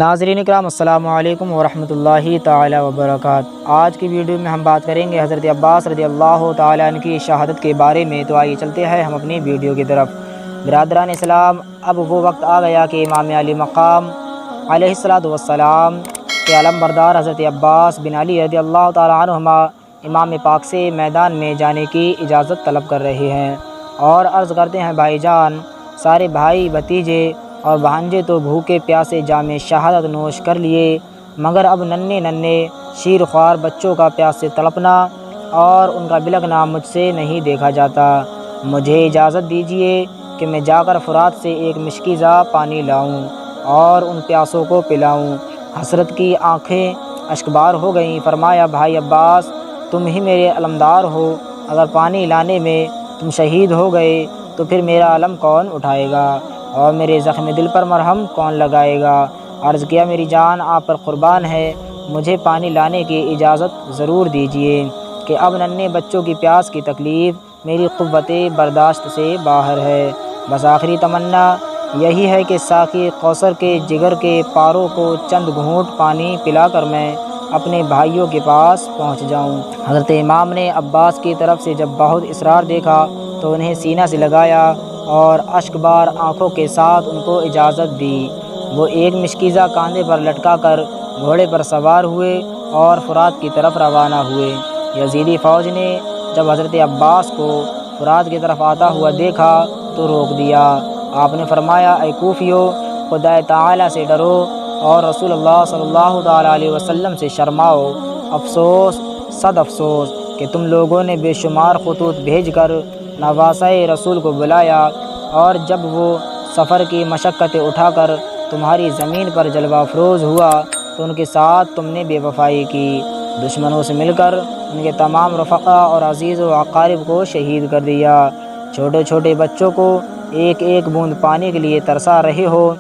ناظرین اکرام السلام علیکم ورحمۃ اللہ تعالی وبرکاتہ۔ آج کی ویڈیو میں ہم بات کریں گے حضرت عباس رضی اللہ تعالیٰ عنہ کی شہادت کے بارے میں۔ تو آئیے چلتے ہیں ہم اپنی ویڈیو کی طرف۔ برادران اسلام، اب وہ وقت آ گیا کہ امام علی مقام علیہ السلام کے علم بردار حضرت عباس بن علی رضی اللہ تعالیٰ عنہما امام پاک سے میدان میں جانے کی اجازت طلب کر رہے ہیں اور عرض کرتے ہیں، بھائی جان، سارے بھائی بھتیجے اور بھانجے تو بھوکے پیاسے جام شہادت نوش کر لیے، مگر اب ننھے شیر خوار بچوں کا پیاس سے تڑپنا اور ان کا بلکنا مجھ سے نہیں دیکھا جاتا۔ مجھے اجازت دیجیے کہ میں جا کر فرات سے ایک مشکیزہ پانی لاؤں اور ان پیاسوں کو پلاؤں۔ حسرت کی آنکھیں اشکبار ہو گئیں۔ فرمایا، بھائی عباس، تم ہی میرے علمدار ہو، اگر پانی لانے میں تم شہید ہو گئے تو پھر میرا علم کون اٹھائے گا اور میرے زخم دل پر مرہم کون لگائے گا؟ عرض کیا، میری جان آپ پر قربان ہے، مجھے پانی لانے کی اجازت ضرور دیجیے کہ اب ننھے بچوں کی پیاس کی تکلیف میری قوت برداشت سے باہر ہے۔ بس آخری تمنا یہی ہے کہ ساقی کوثر کے جگر کے پاروں کو چند گھونٹ پانی پلا کر میں اپنے بھائیوں کے پاس پہنچ جاؤں۔ حضرت امام نے عباس کی طرف سے جب بہت اصرار دیکھا تو انہیں سینہ سے لگایا اور اشک بار آنکھوں کے ساتھ ان کو اجازت دی۔ وہ ایک مشکیزہ کاندھے پر لٹکا کر گھوڑے پر سوار ہوئے اور فرات کی طرف روانہ ہوئے۔ یزیدی فوج نے جب حضرت عباس کو فرات کی طرف آتا ہوا دیکھا تو روک دیا۔ آپ نے فرمایا، اے کوفیو، خدا تعالیٰ سے ڈرو اور رسول اللہ صلی اللہ تعالیٰ علیہ وسلم سے شرماؤ۔ افسوس، صد افسوس کہ تم لوگوں نے بے شمار خطوط بھیج کر نواسۂ رسول کو بلایا، اور جب وہ سفر کی مشقتیں اٹھا کر تمہاری زمین پر جلوہ افروز ہوا تو ان کے ساتھ تم نے بے وفائی کی، دشمنوں سے مل کر ان کے تمام رفقا اور عزیز و اقارب کو شہید کر دیا۔ چھوٹے چھوٹے بچوں کو ایک ایک بوند پانی کے لیے ترسا رہے ہو۔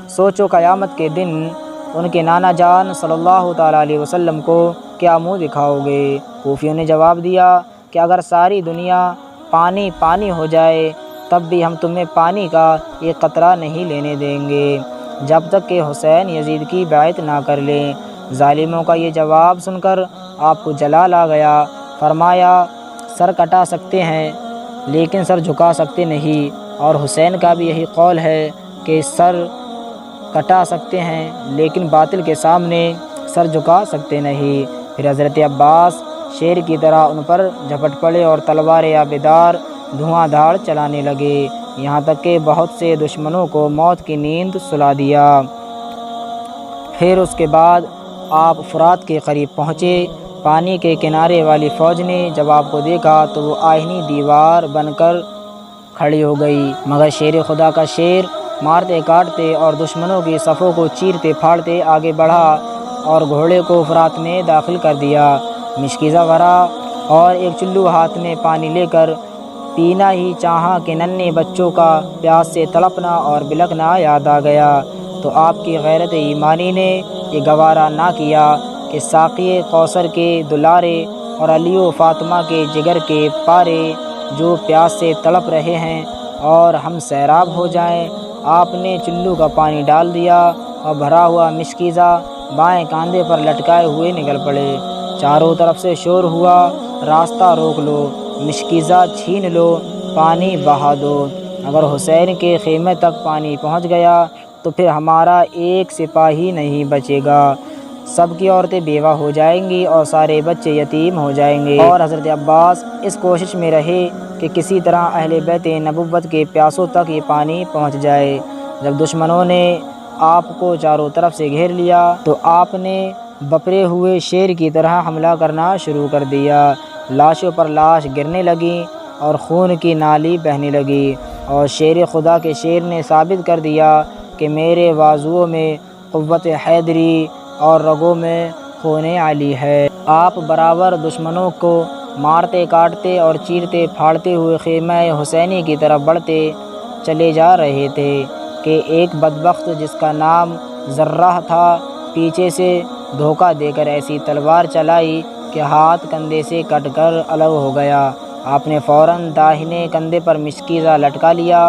سوچو قیامت کے دن ان کے نانا جان صلی اللہ تعالیٰ علیہ وسلم کو کیا منہ دکھاؤ گے؟ کوفیوں نے جواب دیا کہ اگر ساری دنیا پانی پانی ہو جائے تب بھی ہم تمہیں پانی کا ایک قطرہ نہیں لینے دیں گے جب تک کہ حسین یزید کی بیعت نہ کر لیں۔ ظالموں کا یہ جواب سن کر آپ کو جلال آ گیا۔ فرمایا، سر کٹا سکتے ہیں لیکن سر جھکا سکتے نہیں، اور حسین کا بھی یہی قول ہے کہ سر کٹا سکتے ہیں لیکن باطل کے سامنے سر جھکا سکتے نہیں۔ پھر حضرت عباس شیر کی طرح ان پر جھپٹ پڑے اور تلوار آبدار دھواں دھاڑ چلانے لگے، یہاں تک کہ بہت سے دشمنوں کو موت کی نیند سلا دیا۔ پھر اس کے بعد آپ فرات کے قریب پہنچے۔ پانی کے کنارے والی فوج نے جب آپ کو دیکھا تو وہ آہنی دیوار بن کر کھڑی ہو گئی، مگر شیر خدا کا شیر مارتے کاٹتے اور دشمنوں کی صفوں کو چیرتے پھاڑتے آگے بڑھا اور گھوڑے کو فرات میں داخل کر دیا۔ مشکیزہ بھرا اور ایک چلو ہاتھ میں پانی لے کر پینا ہی چاہا کہ ننھے بچوں کا پیاس سے تڑپنا اور بلکنا یاد آ گیا تو آپ کی غیرت ایمانی نے یہ گوارا نہ کیا کہ ساقی کوثر کے دلارے اور علی و فاطمہ کے جگر کے پارے جو پیاس سے تڑپ رہے ہیں اور ہم سیراب ہو جائیں۔ آپ نے چلو کا پانی ڈال دیا اور بھرا ہوا مشکیزہ بائیں کاندھے پر لٹکائے ہوئے نکل پڑے۔ چاروں طرف سے شور ہوا، راستہ روک لو، مشکیزہ چھین لو، پانی بہا دو۔ اگر حسین کے خیمے تک پانی پہنچ گیا تو پھر ہمارا ایک سپاہی نہیں بچے گا، سب کی عورتیں بیوہ ہو جائیں گی اور سارے بچے یتیم ہو جائیں گے۔ اور حضرت عباس اس کوشش میں رہے کہ کسی طرح اہل بیت نبوت کے پیاسوں تک یہ پانی پہنچ جائے۔ جب دشمنوں نے آپ کو چاروں طرف سے گھیر لیا تو آپ نے بپرے ہوئے شیر کی طرح حملہ کرنا شروع کر دیا۔ لاشوں پر لاش گرنے لگیں اور خون کی نالی بہنے لگی، اور شیر خدا کے شیر نے ثابت کر دیا کہ میرے بازوؤں میں قوت حیدری اور رگوں میں خون علی ہے۔ آپ برابر دشمنوں کو مارتے کاٹتے اور چیرتے پھاڑتے ہوئے خیمہ حسینی کی طرف بڑھتے چلے جا رہے تھے کہ ایک بدبخت جس کا نام زرہ تھا پیچھے سے دھوکہ دے کر ایسی تلوار چلائی کہ ہاتھ کندھے سے کٹ کر الگ ہو گیا۔ آپ نے فوراً داہنے کندھے پر مشکیزہ لٹکا لیا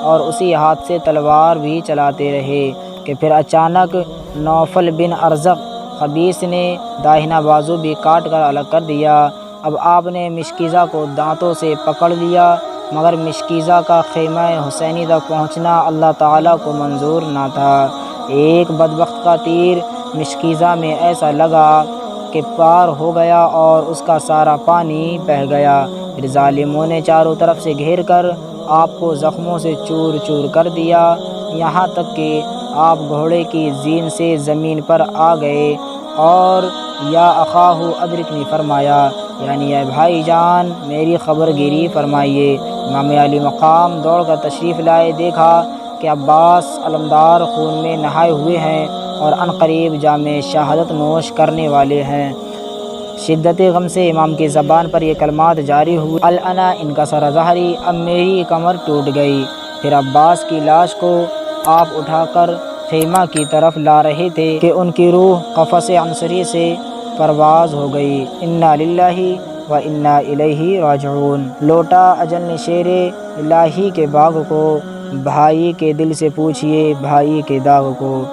اور اسی ہاتھ سے تلوار بھی چلاتے رہے کہ پھر اچانک نوفل بن ارزق خبیث نے داہنا بازو بھی کاٹ کر الگ کر دیا۔ اب آپ نے مشکیزہ کو دانتوں سے پکڑ لیا، مگر مشکیزہ کا خیمہ حسینی تک پہنچنا اللہ تعالیٰ کو منظور نہ تھا۔ ایک بدبخت کا تیر مشکیزہ میں ایسا لگا کہ پار ہو گیا اور اس کا سارا پانی بہہ گیا۔ پھر ظالموں نے چاروں طرف سے گھیر کر آپ کو زخموں سے چور چور کر دیا، یہاں تک کہ آپ گھوڑے کی زین سے زمین پر آ گئے اور یا اخاہ ادرکنی فرمایا، یعنی اے بھائی جان میری خبر گیری فرمائیے۔ امام علی مقام دوڑ کر تشریف لائے، دیکھا کہ عباس علمدار خون میں نہائے ہوئے ہیں اور عنقریب جام شہادت نوش کرنے والے ہیں۔ شدت غم سے امام کی زبان پر یہ کلمات جاری ہوئے، الانا انکسر ظہری، اب میری کمر ٹوٹ گئی۔ پھر عباس کی لاش کو آپ اٹھا کر خیمہ کی طرف لا رہے تھے کہ ان کی روح قفس عنصری سے پرواز ہو گئی۔ انا للہ و انا الیہ راجعون۔ لوٹا اجل نے شیر الہی کے باغ کو، بھائی کے دل سے پوچھئے بھائی کے داغ کو۔